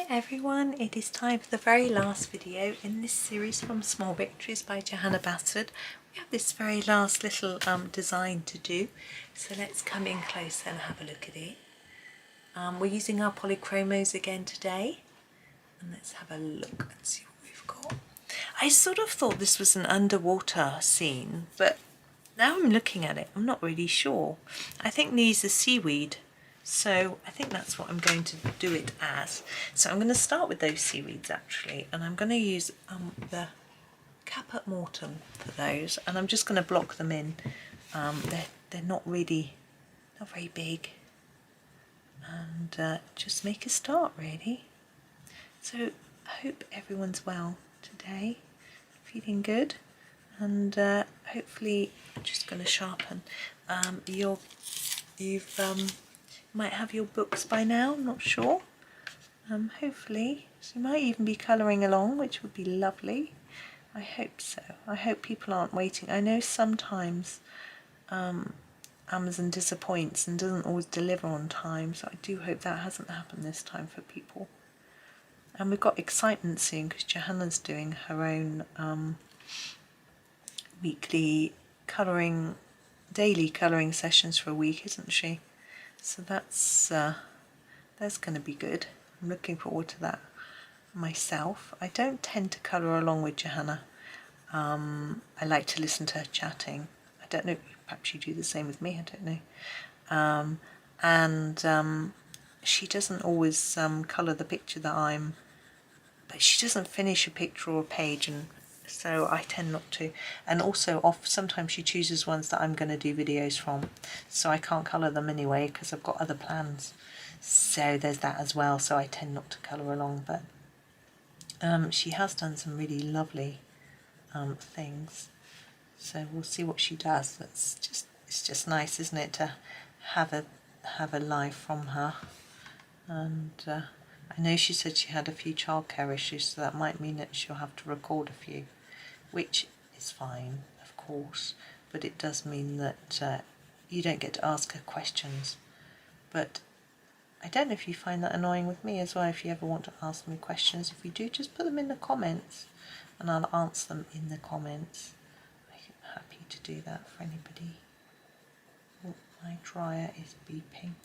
Hi everyone, it is time for the very last video in this series from Small Victories by Johanna Basford. We have this very last little design to do, so let's come in closer and have a look at it. We're using our Polychromos again today, and let's have a look and see what we've got. I sort of thought this was an underwater scene, but now I'm looking at it, I'm not really sure. I think these are seaweed. So I think that's what I'm going to do it as. So I'm going to start with those seaweeds actually, and I'm going to use the caput mortuum for those, and I'm just going to block them in. They're not very big, and just make a start really. So I hope everyone's well today, feeling good, and hopefully I'm just going to sharpen. Might have your books by now, I'm not sure. Hopefully, so you might even be colouring along, which would be lovely. I hope so. I hope people aren't waiting. I know sometimes Amazon disappoints and doesn't always deliver on time, so I do hope that hasn't happened this time for people. And we've got excitement soon because Johanna's doing her own weekly colouring, daily colouring sessions for a week, isn't she? So that's going to be good. I'm looking forward to that myself. I don't tend to colour along with Johanna. I like to listen to her chatting. I don't know, perhaps you do the same with me, I don't know. She doesn't always colour the picture that but she doesn't finish a picture or a page, and so I tend not to. And also sometimes she chooses ones that I'm going to do videos from, so I can't colour them anyway because I've got other plans. So there's that as well, so I tend not to colour along. But she has done some really lovely things, so we'll see what she does. It's just nice, isn't it, to have a live from her. And I know she said she had a few childcare issues, so that might mean that she'll have to record a few, which is fine, of course, but it does mean that you don't get to ask her questions. But I don't know if you find that annoying with me as well. If you ever want to ask me questions, if you do, just put them in the comments and I'll answer them in the comments. I'm happy to do that for anybody. Oh, my dryer is beeping.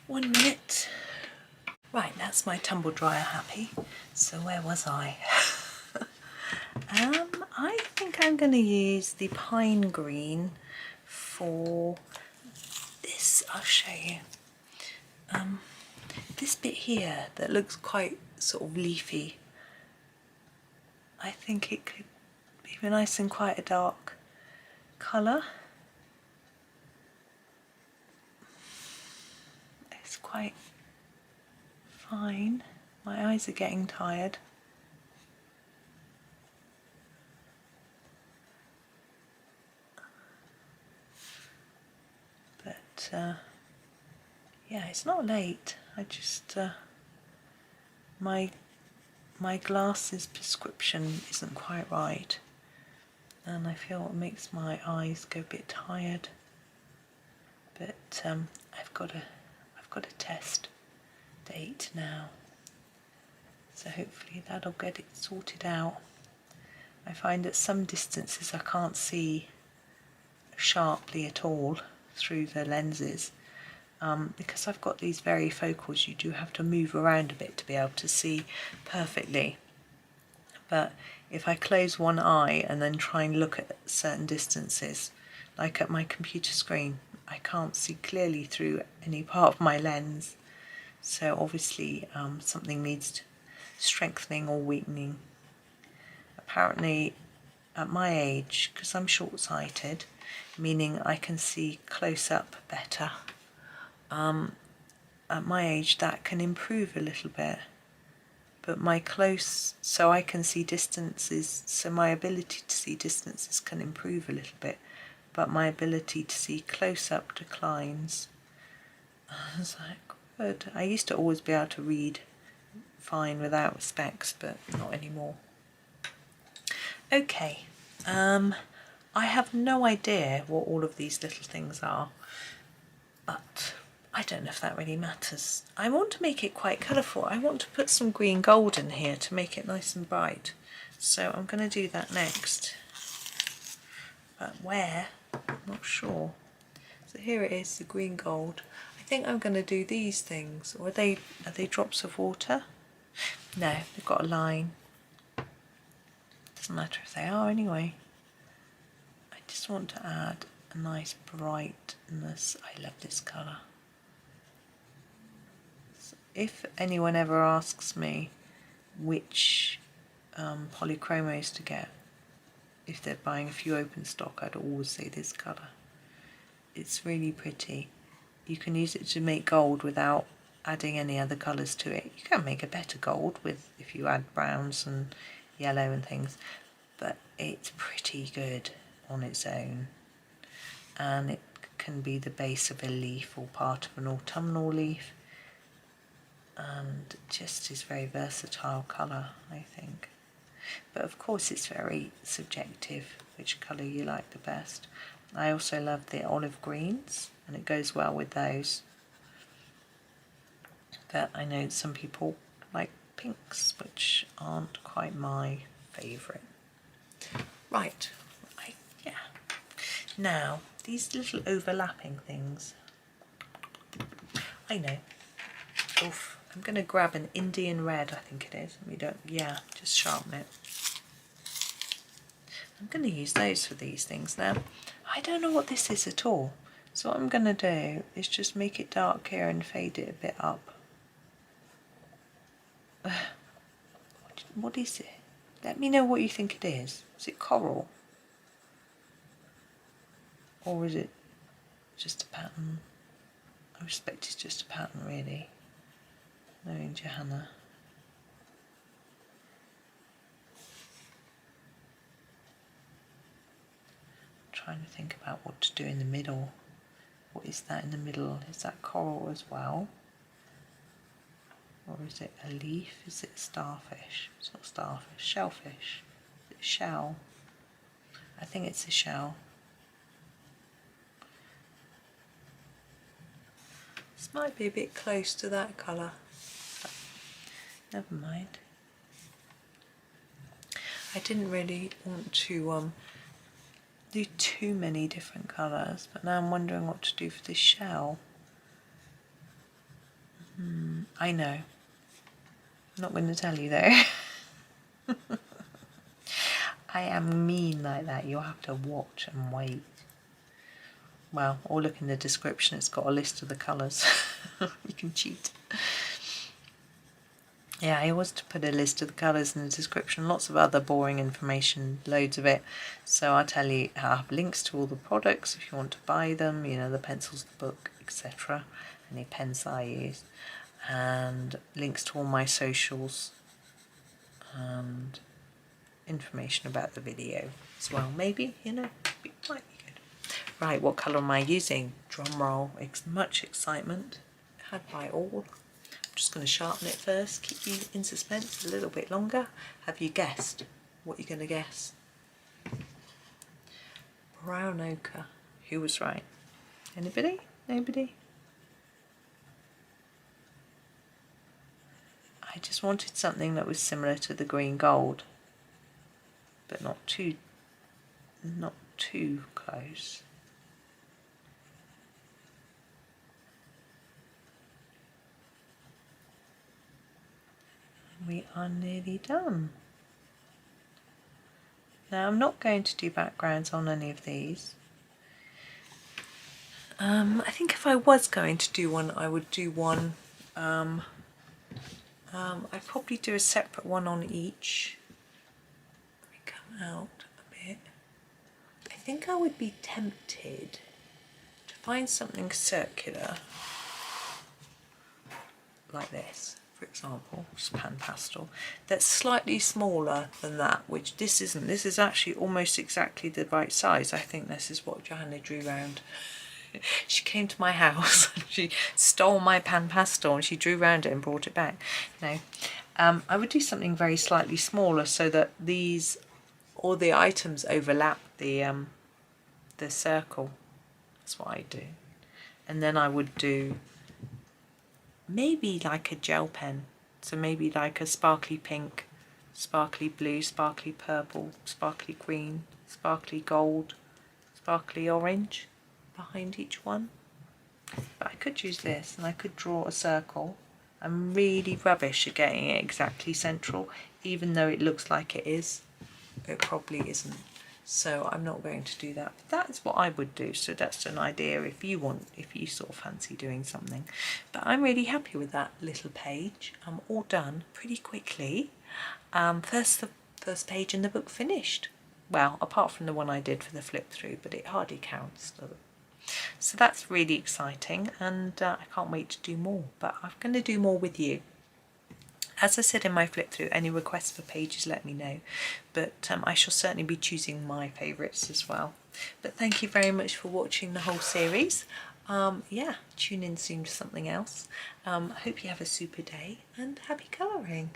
1 minute. Right, that's my tumble dryer happy. So where was I? I think I'm going to use the pine green for this. I'll show you. This bit here that looks quite sort of leafy, I think it could be nice and quite a dark colour. It's quite fine. My eyes are getting tired. But yeah, it's not late. I just my glasses prescription isn't quite right, and I feel it makes my eyes go a bit tired. But I've got a test date now, so hopefully that'll get it sorted out. I find at some distances I can't see sharply at all through the lenses, because I've got these varifocals. You do have to move around a bit to be able to see perfectly. But if I close one eye and then try and look at certain distances, like at my computer screen, I can't see clearly through any part of my lens. So obviously something needs strengthening or weakening. Apparently at my age, because I'm short-sighted, meaning I can see close up better, at my age that can improve a little bit. But so I can see distances, so my ability to see distances can improve a little bit, but my ability to see close up declines. I was like, good. I used to always be able to read fine without specs, but not anymore. Okay, I have no idea what all of these little things are, but I don't know if that really matters. I want to make it quite colourful. I want to put some green gold in here to make it nice and bright. So I'm going to do that next. But where? I'm not sure. So here it is, the green gold. I think I'm going to do these things. Or are they drops of water? No, they've got a line. Doesn't matter if they are anyway. I just want to add a nice brightness. I love this colour. So if anyone ever asks me which Polychromos to get, if they're buying a few open stock, I'd always say this colour. It's really pretty. You can use it to make gold without adding any other colours to it. You can make a better gold with if you add browns and yellow and things, but it's pretty good on its own, and it can be the base of a leaf or part of an autumnal leaf, and it just is very versatile colour, I think. But of course it's very subjective which colour you like the best. I also love the olive greens, and it goes well with those. But I know some people like pinks, which aren't quite my favourite. Right, yeah. Now, these little overlapping things. I know. Oof, I'm going to grab an Indian red, I think it is. Just sharpen it. I'm going to use those for these things now. I don't know what this is at all. So what I'm going to do is just make it dark here and fade it a bit up. What is it? Let me know what you think it is. Is it coral? Or is it just a pattern? I expect it's just a pattern, really. Knowing Johanna. I'm trying to think about what to do in the middle. What is that in the middle? Is that coral as well? Or is it a leaf? Is it starfish? It's not starfish. Shellfish. Is it a shell? I think it's a shell. This might be a bit close to that colour. Never mind. I didn't really want to do too many different colours, but now I'm wondering what to do for this shell. I know. I'm not going to tell you though. I am mean like that. You'll have to watch and wait. Well, or look in the description. It's got a list of the colours. You can cheat. Yeah, I always put a list of the colours in the description. Lots of other boring information, loads of it. So I'll tell you, I have links to all the products if you want to buy them. You know, the pencils, the book, etc. Any pens that I use. And links to all my socials and information about the video as well. Maybe, you know, it might be good. Right, what colour am I using? Drum roll, much excitement had by all. I'm just going to sharpen it first, keep you in suspense a little bit longer. Have you guessed what you're going to guess? Brown ochre. Who was right? Anybody? Nobody? I just wanted something that was similar to the green gold, but not too close. We are nearly done. Now I'm not going to do backgrounds on any of these. I think if I was going to do one, I would do one. I'd probably do a separate one on each. Let me come out a bit. I think I would be tempted to find something circular, like this, for example, just pan pastel, that's slightly smaller than that, which this isn't. This is actually almost exactly the right size. I think this is what Johanna drew round. She came to my house and she stole my pan pastel and she drew round it and brought it back. No, I would do something very slightly smaller so that all the items overlap the circle. That's what I do. And then I would do maybe like a gel pen, so maybe like a sparkly pink, sparkly blue, sparkly purple, sparkly green, sparkly gold, sparkly orange behind each one. But I could use this and I could draw a circle. I'm really rubbish at getting it exactly central, even though it looks like it is. It probably isn't. So I'm not going to do that. But that's what I would do. So that's an idea if you sort of fancy doing something. But I'm really happy with that little page. I'm all done pretty quickly. The first page in the book finished. Well, apart from the one I did for the flip through, but it hardly counts. So that's really exciting, and I can't wait to do more. But I'm going to do more with you. As I said in my flip through, any requests for pages, let me know. But I shall certainly be choosing my favourites as well. But thank you very much for watching the whole series. Yeah, tune in soon to something else. I hope you have a super day and happy colouring.